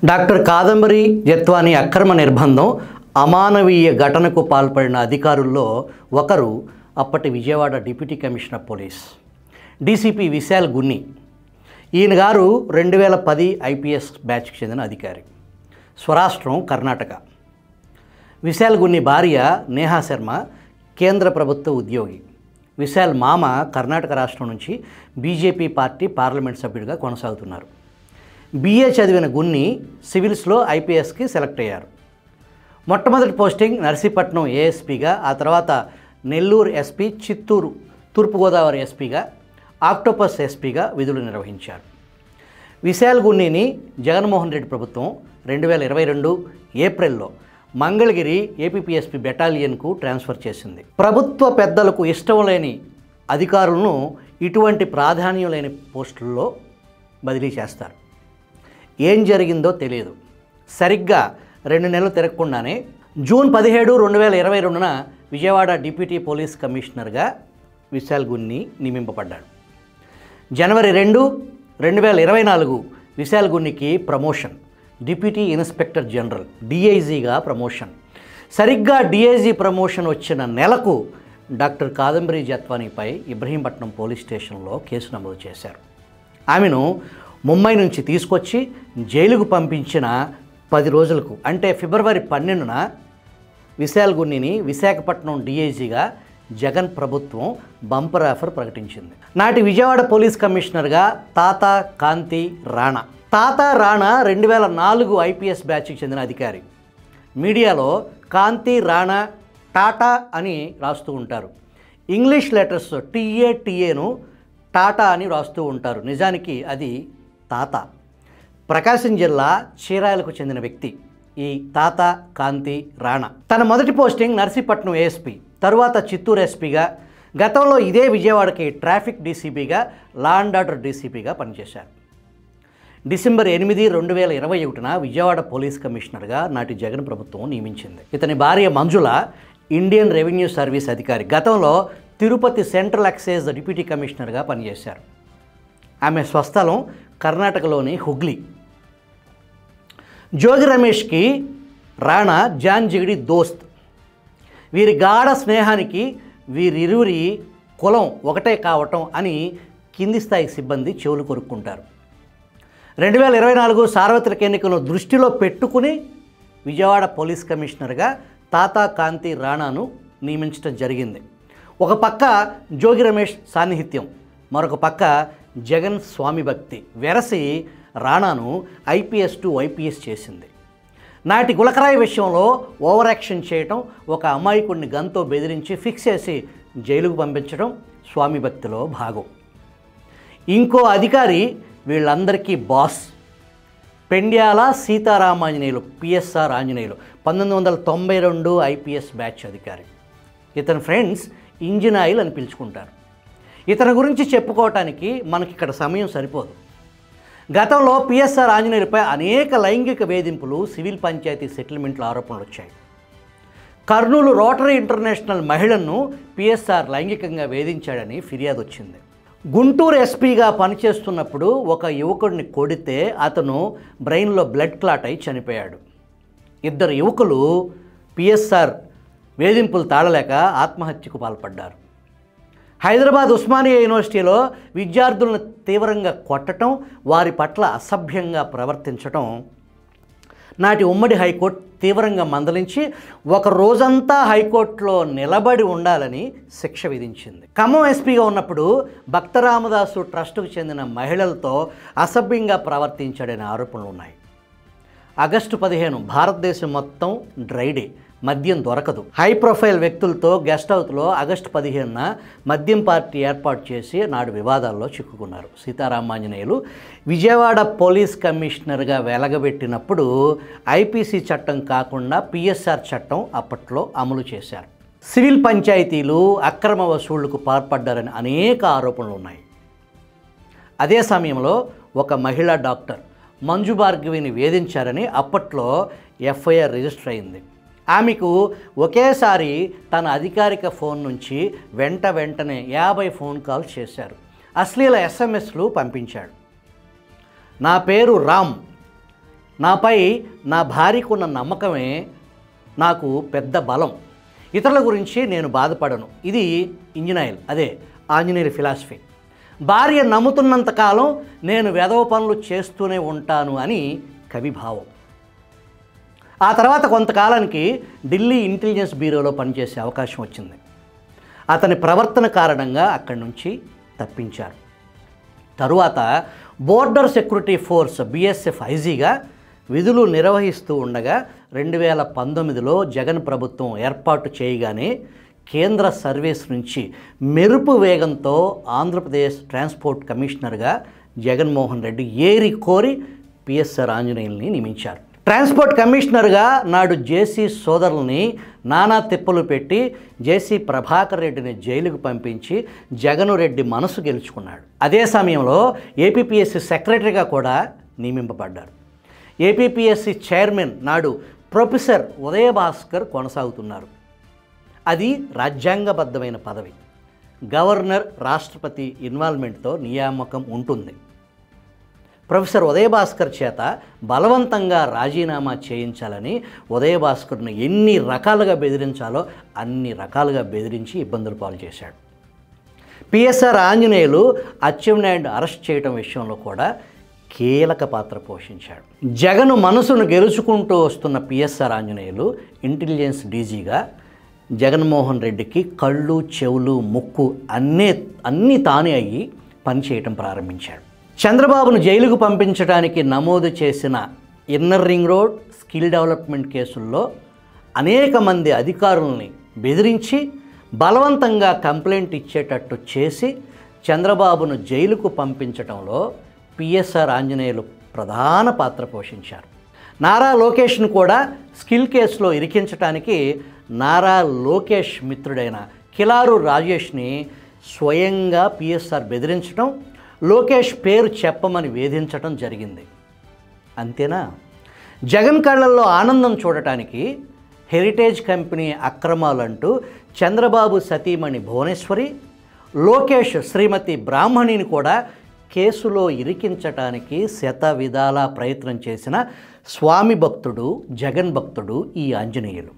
Doctor Kadambari Jethwani అక్రమ నిర్బంధం అమానవీయ ఘటనకు పాల్పడిన అధికారుల్లో ఒకరు అప్పటి Vijayawada deputy commissioner police DCP Vishal Gunni. ఈయన గారు 2010 ఐపీఎస్ బ్యాచ్కి చెందిన అధికారి, స్వరాష్ట్రం కర్ణాటక. విశాల్ గున్ని భార్య నేహా శర్మ కేంద్ర ప్రభుత్వ ఉద్యోగి. విశాల్ మామ కర్ణాటక రాష్ట్రం నుంచి బీజేపీ పార్టీ పార్లమెంట్ సభ్యుడిగా కొనసాగుతున్నారు. బీఏ చదివిన గున్ని సివిల్స్లో ఐపీఎస్కి సెలెక్ట్ అయ్యారు. మొట్టమొదటి పోస్టింగ్ నర్సీపట్నం ఏఎస్పీగా, ఆ తర్వాత నెల్లూరు ఎస్పీ, చిత్తూరు తూర్పుగోదావరి ఎస్పీగా, ఆక్టోపస్ ఎస్పీగా విధులు నిర్వహించారు. విశాల్ గున్నిని జగన్మోహన్ రెడ్డి ప్రభుత్వం 2022 ఏప్రిల్లో మంగళగిరి ఏపీపీఎస్పీ బెటాలియన్కు ట్రాన్స్ఫర్ చేసింది. ప్రభుత్వ పెద్దలకు ఇష్టం లేని అధికారులను ఇటువంటి ప్రాధాన్యం లేని పోస్టుల్లో బదిలీ చేస్తారు. ఏం జరిగిందో తెలియదు. సరిగ్గా 2 నెలలు తిరగకుండానే జూన్ 17, 2022న విజయవాడ డిప్యూటీ పోలీస్ కమిషనర్గా విశాల్ గున్ని నియమింపబడ్డాడు. జనవరి 2, 2024 విశాల్ గున్నికి ప్రమోషన్, డిప్యూటీ ఇన్స్పెక్టర్ జనరల్ డిఐజీగా ప్రమోషన్. సరిగ్గా డిఐజీ ప్రమోషన్ వచ్చిన నెలకు డాక్టర్ కాదంబరి జత్వానిపై ఇబ్రహీంపట్నం పోలీస్ స్టేషన్లో కేసు నమోదు చేశారు. ఆమెను ముంబై నుంచి తీసుకొచ్చి జైలుకు పంపించిన 10 రోజులకు, అంటే ఫిబ్రవరి 12న విశాల్ గున్నిని విశాఖపట్నం డిఐజీగా జగన్ ప్రభుత్వం బంపర్ ఆఫర్ ప్రకటించింది. నాటి విజయవాడ పోలీస్ కమిషనర్గా తాతా కాంతి రాణా. తాతా రాణా 2004 ఐపీఎస్ బ్యాచ్కి చెందిన అధికారి. మీడియాలో కాంతి రాణా టాటా అని రాస్తూ ఉంటారు. ఇంగ్లీష్ లెటర్స్ టీఏను టాటా అని రాస్తూ ఉంటారు. నిజానికి అది తాత. ప్రకాశం జిల్లా చీరాలకు చెందిన వ్యక్తి ఈ తాత కాంతి రాణా. తన మొదటి పోస్టింగ్ నర్సీపట్నం ఏఎస్పీ, తరువాత చిత్తూరు ఎస్పీగా, గతంలో ఇదే విజయవాడకి ట్రాఫిక్ డీసీపీగా, లా అండ్ ఆర్డర్ డీసీపీగా పనిచేశారు. డిసెంబర్ 8, 2021న విజయవాడ పోలీస్ కమిషనర్గా నాటి జగన్ ప్రభుత్వం నియమించింది. ఇతని భార్య మంజుల ఇండియన్ రెవెన్యూ సర్వీస్ అధికారి. గతంలో తిరుపతి సెంట్రల్ ఎక్సైజ్ డిప్యూటీ కమిషనర్గా పనిచేశారు. ఆమె స్వస్థలం కర్ణాటకలోని హుగ్లీ. జోగి రమేష్కి రాణా జాన్ జిగిడి దోస్త్. వీరి గాఢ స్నేహానికి వీరిరువురి కులం ఒకటే కావటం అని కింది స్థాయి సిబ్బంది చెవులు కొరుక్కుంటారు. 2024 సార్వత్రిక ఎన్నికలను దృష్టిలో పెట్టుకుని విజయవాడ పోలీస్ కమిషనర్గా తాతా కాంతి రాణాను నియమించడం జరిగింది. ఒక పక్క జోగి రమేష్ సాన్నిహిత్యం, మరొక పక్క జగన్ స్వామి భక్తి వెరసి రాణాను ఐపీఎస్ టు ఐపీఎస్ చేసింది. నాటి గులకరాయి విషయంలో ఓవర్ యాక్షన్ చేయటం, ఒక అమాయకుడిని గన్తో బెదిరించి ఫిక్స్ చేసి జైలుకు పంపించడం స్వామి భక్తిలో భాగం. ఇంకో అధికారి వీళ్ళందరికీ boss, Pendyala Seetharamanjaneyulu, PSR Anjaneyulu, 1992 IPS batch అధికారి. ఇతని ఫ్రెండ్స్ ఇంజిన్ ఆయిల్ అని పిలుచుకుంటారు. ఇతని గురించి చెప్పుకోవటానికి మనకి ఇక్కడ సమయం సరిపోదు. గతంలో పిఎస్ఆర్ ఆంజనేయులపై అనేక లైంగిక వేధింపులు, సివిల్ పంచాయతీ సెటిల్మెంట్ల ఆరోపణలు వచ్చాయి. కర్నూలు రోటరీ ఇంటర్నేషనల్ మహిళను పిఎస్ఆర్ లైంగికంగా వేధించాడని ఫిర్యాదు వచ్చింది. గుంటూరు ఎస్పీగా పనిచేస్తున్నప్పుడు ఒక యువకుడిని కొడితే అతను బ్రెయిన్లో బ్లడ్ క్లాట్ అయి చనిపోయాడు. 2 యువకులు పిఎస్ఆర్ వేధింపులు తాళలేక ఆత్మహత్యకు పాల్పడ్డారు. హైదరాబాద్ ఉస్మానియా యూనివర్సిటీలో విద్యార్థులను తీవ్రంగా కొట్టడం, వారి పట్ల అసభ్యంగా ప్రవర్తించడం నాటి ఉమ్మడి హైకోర్టు తీవ్రంగా మందలించి ఒక రోజంతా హైకోర్టులో నిలబడి ఉండాలని శిక్ష విధించింది. ఖమ్మం ఎస్పీగా ఉన్నప్పుడు భక్తరామదాసు ట్రస్టుకు చెందిన మహిళలతో అసభ్యంగా ప్రవర్తించాడనే ఆరోపణలు ఉన్నాయి. ఆగస్టు 15 భారతదేశం మొత్తం డ్రై డే, మద్యం దొరకదు. హై ప్రొఫైల్ వ్యక్తులతో గెస్ట్ హౌస్లో ఆగస్టు 15న మద్యం పార్టీ ఏర్పాటు చేసి నాడు వివాదాల్లో చిక్కుకున్నారు. సీతారామాంజనేయులు విజయవాడ పోలీస్ కమిషనర్గా వెలగబెట్టినప్పుడు ఐపీసీ చట్టం కాకుండా పిఎస్ఆర్ చట్టం అప్పట్లో అమలు చేశారు. సివిల్ పంచాయతీలు అక్రమ వసూళ్లకు పాల్పడ్డారని అనేక ఆరోపణలు ఉన్నాయి. అదే సమయంలో ఒక మహిళా డాక్టర్ మంజు భార్గవిని వేధించారని అప్పట్లో ఎఫ్ఐఆర్ రిజిస్టర్ అయింది. ఆమెకు ఒకేసారి తన అధికారిక ఫోన్ నుంచి వెంటనే 50 ఫోన్ కాల్స్ చేశారు. అశ్లీల ఎస్ఎంఎస్లు పంపించాడు. నా పేరు రామ్, నాపై నా భార్యకున్న నమ్మకమే నాకు పెద్ద బలం. ఇతరుల గురించి నేను బాధపడను. ఇది ఇంజనీర్, అదే ఆంజనేయుల ఫిలాసఫీ. భార్య నమ్ముతున్నంతకాలం నేను వెధవ పనులు చేస్తూనే ఉంటాను అని కవి భావం. ఆ తర్వాత కొంతకాలానికి ఢిల్లీ ఇంటెలిజెన్స్ బ్యూరోలో పనిచేసే అవకాశం వచ్చింది. అతని ప్రవర్తన కారణంగా అక్కడి నుంచి తప్పించారు. తరువాత బోర్డర్ సెక్యూరిటీ ఫోర్స్ BSF ఐజీగా విధులు నిర్వహిస్తూ ఉండగా 2019లో జగన్ ప్రభుత్వం ఏర్పాటు చేయగానే కేంద్ర సర్వీస్ నుంచి మెరుపు వేగంతో ఆంధ్రప్రదేశ్ ట్రాన్స్పోర్ట్ కమిషనర్గా జగన్మోహన్ రెడ్డి ఏరి కోరి పిఎస్ఆర్ ఆంజనేయుల్ని నియమించారు. ట్రాన్స్పోర్ట్ కమిషనర్గా నాడు జేసీ సోదరుల్ని నానా తిప్పలు పెట్టి జేసీ ప్రభాకర్ రెడ్డిని జైలుకు పంపించి జగన్ రెడ్డి మనసు గెలుచుకున్నాడు. అదే సమయంలో ఏపీపీఎస్సీ సెక్రటరీగా కూడా నియమింపబడ్డారు. ఏపీపీఎస్సీ చైర్మన్ నాడు ప్రొఫెసర్ ఉదయభాస్కర్ కొనసాగుతున్నారు. అది రాజ్యాంగబద్ధమైన పదవి. గవర్నర్, రాష్ట్రపతి ఇన్వాల్వ్మెంట్తో నియామకం ఉంటుంది. ప్రొఫెసర్ ఉదయభాస్కర్ చేత బలవంతంగా రాజీనామా చేయించాలని ఉదయభాస్కర్ను ఎన్ని రకాలుగా బెదిరించాలో అన్ని రకాలుగా బెదిరించి ఇబ్బందులు పాలు చేశాడు. పిఎస్ఆర్ ఆంజనేయులు అచ్చెన్నాయుడు అరెస్ట్ చేయడం విషయంలో కూడా కీలక పాత్ర పోషించాడు. జగన్ మనసును గెలుచుకుంటూ వస్తున్న పిఎస్ఆర్ ఆంజనేయులు ఇంటెలిజెన్స్ డీజీగా జగన్మోహన్ రెడ్డికి కళ్ళు, చెవులు, ముక్కు అన్నీ తానే అయ్యి పనిచేయటం ప్రారంభించాడు. చంద్రబాబును జైలుకు పంపించడానికి నమోదు చేసిన inner ring road, skill development కేసుల్లో అనేక మంది అధికారుల్ని బెదిరించి బలవంతంగా కంప్లైంట్ ఇచ్చేటట్టు చేసి చంద్రబాబును జైలుకు పంపించడంలో పిఎస్ఆర్ ఆంజనేయులు ప్రధాన పాత్ర పోషించారు. నారా లోకేష్ను కూడా స్కిల్ కేసులో ఇరికించడానికి నారా లోకేష్ మిత్రుడైన కిలారు రాజేష్ని స్వయంగా పిఎస్ఆర్ బెదిరించడం, లోకేష్ పేరు చెప్పమని వేధించడం జరిగింది. అంతేనా? జగన్ కళ్ళల్లో ఆనందం చూడటానికి హెరిటేజ్ కంపెనీ అక్రమాలంటూ చంద్రబాబు సతీమణి భువనేశ్వరి, లోకేష్ శ్రీమతి బ్రాహ్మణిని కూడా కేసులో ఇరికించటానికి శత విధాలా ప్రయత్నం చేసిన స్వామి భక్తుడు, జగన్ భక్తుడు ఈ ఆంజనేయులు.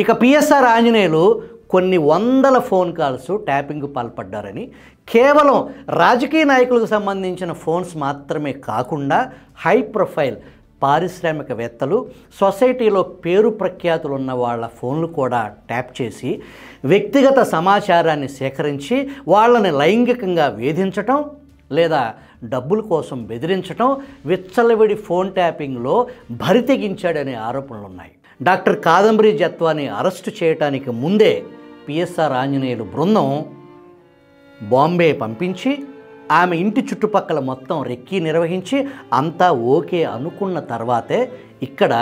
ఇక పిఎస్ఆర్ ఆంజనేయులు కొన్ని వందల ఫోన్ కాల్స్ ట్యాపింగ్కు పాల్పడ్డారని, కేవలం రాజకీయ నాయకులకు సంబంధించిన ఫోన్స్ మాత్రమే కాకుండా హై ప్రొఫైల్ పారిశ్రామికవేత్తలు, సొసైటీలో పేరు ప్రఖ్యాతులు ఉన్న వాళ్ళ ఫోన్లు కూడా ట్యాప్ చేసి వ్యక్తిగత సమాచారాన్ని సేకరించి వాళ్ళని లైంగికంగా వేధించటం లేదా డబ్బుల కోసం బెదిరించటం, విచ్చలవిడి ఫోన్ ట్యాపింగ్లో బరితెగించాడనే ఆరోపణలు ఉన్నాయి. డాక్టర్ కాదంబరి జత్వాని అరెస్టు చేయడానికి ముందే పిఎస్ఆర్ ఆంజనేయులు బృందం బాంబే పంపించి ఆమె ఇంటి చుట్టుపక్కల మొత్తం రెక్కీ నిర్వహించి అంతా ఓకే అనుకున్న తర్వాతే ఇక్కడ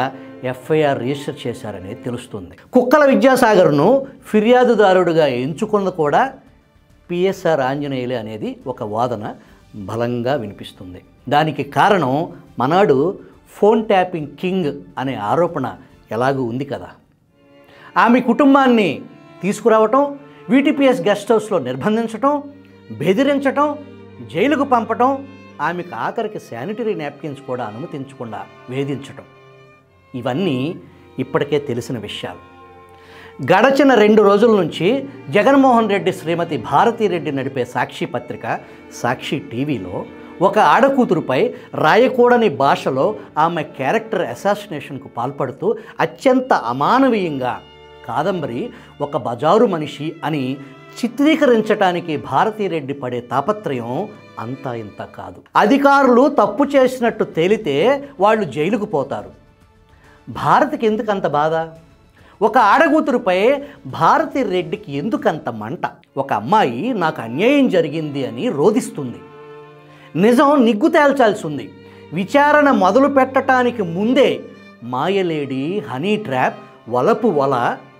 ఎఫ్ఐఆర్ రిజిస్టర్ చేశారని తెలుస్తుంది. కుక్కల విద్యాసాగర్ను ఫిర్యాదుదారుడిగా ఎంచుకున్నది కూడా పిఎస్ఆర్ ఆంజనేయులే అనేది ఒక వాదన బలంగా వినిపిస్తుంది. దానికి కారణం మనాడు ఫోన్ ట్యాపింగ్ కింగ్ అనే ఆరోపణ ఎలాగూ ఉంది కదా. ఆమె కుటుంబాన్ని తీసుకురావటం, వీటీపీఎస్ గెస్ట్ హౌస్లో నిర్బంధించటం, బెదిరించటం, జైలుకు పంపటం, ఆమెకు ఆఖరికి శానిటరీ నాప్కిన్స్ కూడా అనుమతించకుండా వేధించటం, ఇవన్నీ ఇప్పటికే తెలిసిన విషయాలు. గడచిన 2 రోజుల నుంచి జగన్మోహన్ రెడ్డి శ్రీమతి భారతీరెడ్డి నడిపే సాక్షి పత్రిక, సాక్షి టీవీలో ఒక ఆడకూతురుపై రాయకూడని భాషలో ఆమె క్యారెక్టర్ అసాసినేషన్కు పాల్పడుతూ అత్యంత అమానవీయంగా కాదంబరి ఒక బజారు మనిషి అని చిత్రీకరించడానికి భారతీరెడ్డి పడే తాపత్రయం అంతా ఇంత కాదు. అధికారులు తప్పు చేసినట్టు తేలితే వాళ్ళు జైలుకు పోతారు. భారతికి ఎందుకంత బాధ? ఒక ఆడకూతురుపై భారతీరెడ్డికి ఎందుకంత మంట? ఒక అమ్మాయి నాకు అన్యాయం జరిగింది అని రోధిస్తుంది. నిజం నిగ్గు తేల్చాల్సి ఉంది. విచారణ మొదలు పెట్టడానికి ముందే మాయలేడి, హనీ ట్రాప్, వలపు వల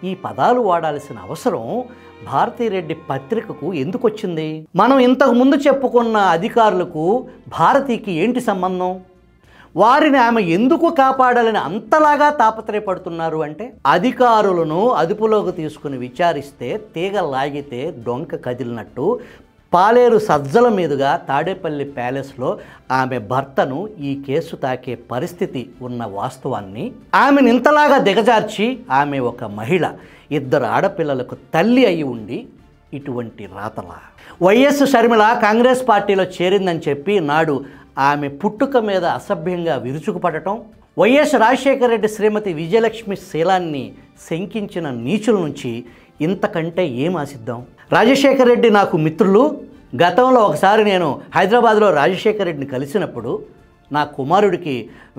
ఈ పదాలు వాడాల్సిన అవసరం భారతీరెడ్డి పత్రికకు ఎందుకు వచ్చింది? మనం ఇంతకుముందు చెప్పుకున్న అధికారులకు భారతికి ఏంటి సంబంధం? వారిని ఆమె ఎందుకు కాపాడాలని అంతలాగా తాపత్రయపడుతున్నారు అంటే, అధికారులను అదుపులోకి తీసుకుని విచారిస్తే తీగ లాగితే డొంక కదిలినట్టు పాలేరు సజ్జల మీదుగా తాడేపల్లి ప్యాలెస్లో ఆమె భర్తను ఈ కేసు తాకే పరిస్థితి ఉన్న వాస్తవాన్ని, ఆమెను ఇంతలాగా దిగజార్చి ఆమె ఒక మహిళ, 2 ఆడపిల్లలకు తల్లి అయి ఉండి ఇటువంటి రాతలా. వైఎస్ షర్మిల కాంగ్రెస్ పార్టీలో చేరిందని చెప్పి నాడు ఆమె పుట్టుక మీద అసభ్యంగా విరుచుకుపడటం, వైఎస్ రాజశేఖర రెడ్డి శ్రీమతి విజయలక్ష్మి శీలాన్ని శంకించిన నీచుల నుంచి ఇంతకంటే ఏం ఆశిద్దాం? రాజశేఖర రెడ్డి నాకు మిత్రులు. గతంలో ఒకసారి నేను హైదరాబాద్లో రాజశేఖర రెడ్డిని కలిసినప్పుడు నా కుమారుడికి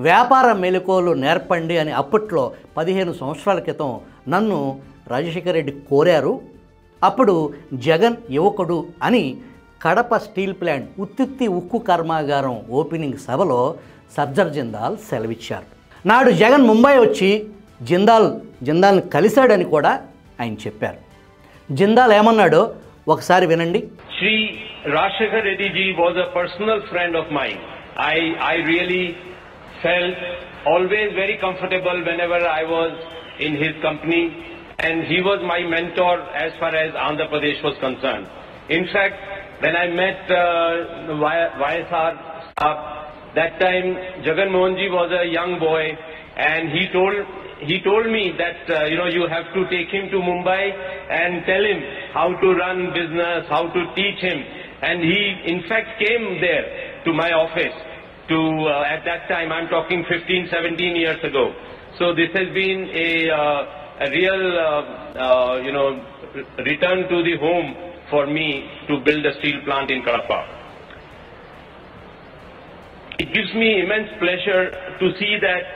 వ్యాపార మెలకువలు నేర్పండి అని అప్పట్లో 15 సంవత్సరాల క్రితం నన్ను రాజశేఖర రెడ్డి కోరారు. అప్పుడు జగన్ యువకుడు అని కడప స్టీల్ ప్లాంట్ ఉత్తిత్తి ఉక్కు కర్మాగారం ఓపెనింగ్ సభలో సర్దార్ జిందాల్ సెలవిచ్చారు. నాడు జగన్ ముంబై వచ్చి జిందాల్ని కలిశాడని కూడా ఆయన చెప్పారు. జిందాల్ ఏమన్నాడో ఒకసారి వినండి. Shri Rajshekar Reddy ji was a personal friend of mine. I really felt always very comfortable whenever I was in his company, and he was my mentor as far as Andhra Pradesh was concerned. In fact, when I met YSR staff, that time Jagan Mohan ji was a young boy, and he told me that you have to take him to Mumbai and tell him how to run business, how to teach him, and he in fact came there to my office to at that time I'm talking 15-17 years ago. So this has been a real return to the home for me to build a steel plant in Kadapa. It gives me immense pleasure to see that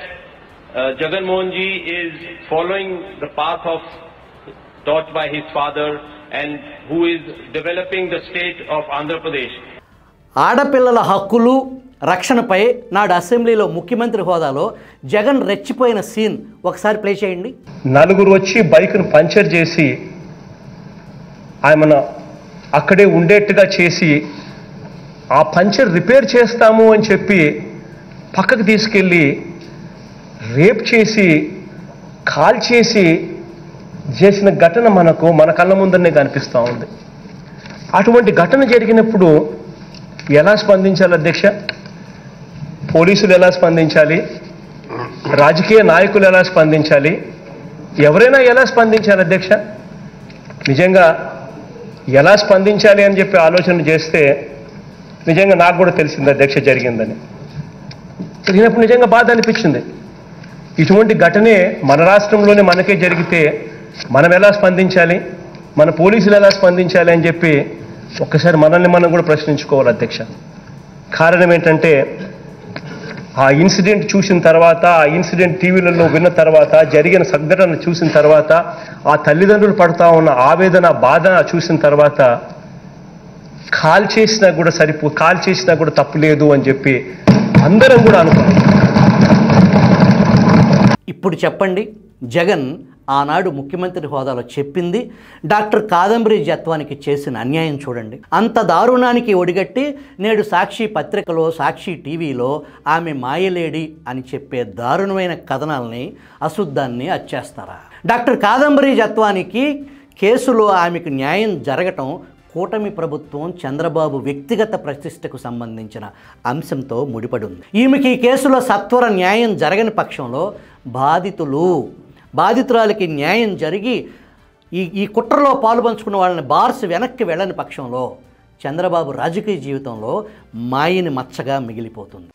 Jagan Mohan ji is following the path of taught by his father and who is developing the state of Andhra Pradesh. ఆడపిల్లల హక్కులు రక్షణపై నాడు అసెంబ్లీలో ముఖ్యమంత్రి హోదాలో Jagan రెచ్చిపోయిన scene ఒకసారి play చేయండి. 4 వచ్చి బైక్ను పంచర్ చేసి ఆమెను అక్కడే ఉండేట్టుగా చేసి ఆ పంచర్ రిపేర్ చేస్తాము అని చెప్పి పక్కకు తీసుకెళ్ళి రేప్ చేసి కాల్ చేసి చేసిన ఘటన మన కళ్ళ ముందరనే కనిపిస్తూ ఉంది. అటువంటి ఘటన జరిగినప్పుడు ఎలా స్పందించాలి అధ్యక్ష? పోలీసులు ఎలా స్పందించాలి? రాజకీయ నాయకులు ఎలా స్పందించాలి? ఎవరైనా ఎలా స్పందించాలి అధ్యక్ష? నిజంగా ఎలా స్పందించాలి అని చెప్పి ఆలోచన చేస్తే నిజంగా నాకు కూడా తెలిసింది అధ్యక్ష జరిగిందని. జరిగినప్పుడు నిజంగా బాధ అనిపించింది. ఇటువంటి ఘటనే మన రాష్ట్రంలోనే మనకే జరిగితే మనం ఎలా స్పందించాలి, మన పోలీసులు ఎలా స్పందించాలి అని చెప్పి ఒక్కసారి మనల్ని మనం కూడా ప్రశ్నించుకోవాలి అధ్యక్ష. కారణం ఏంటంటే ఆ ఇన్సిడెంట్ చూసిన తర్వాత, ఆ ఇన్సిడెంట్ టీవీలలో విన్న తర్వాత, జరిగిన సంఘటన చూసిన తర్వాత, ఆ తల్లిదండ్రులు పడుతూ ఉన్న ఆవేదన బాధ చూసిన తర్వాత కాల్ చేసినా కూడా తప్పు లేదు అని చెప్పి అందరం కూడా అనుకున్నాం. ఇప్పుడు చెప్పండి, జగన్ ఆనాడు ముఖ్యమంత్రి హోదాలో చెప్పింది డాక్టర్ కాదంబరి జత్వానికి చేసిన అన్యాయం చూడండి. అంత దారుణానికి ఒడిగట్టి నేడు సాక్షి పత్రికలో, సాక్షి టీవీలో ఆమె మాయలేడి అని చెప్పే దారుణమైన కథనాల్ని, అశుద్ధాన్ని అచ్చేస్తారా? డాక్టర్ కాదంబరి జత్వానికి కేసులో ఆమెకు న్యాయం జరగటం కూటమి ప్రభుత్వం చంద్రబాబు వ్యక్తిగత ప్రతిష్టకు సంబంధించిన అంశంతో ముడిపడి ఉంది. ఈమెకి ఈ కేసులో సత్వర న్యాయం జరగని పక్షంలో బాధితురాలికి న్యాయం జరిగి ఈ కుట్రలో పాలుపంచుకున్న వాళ్ళని బార్స్ వెనక్కి వెళ్ళని పక్షంలో చంద్రబాబు రాజకీయ జీవితంలో మాయని మచ్చగా మిగిలిపోతుంది.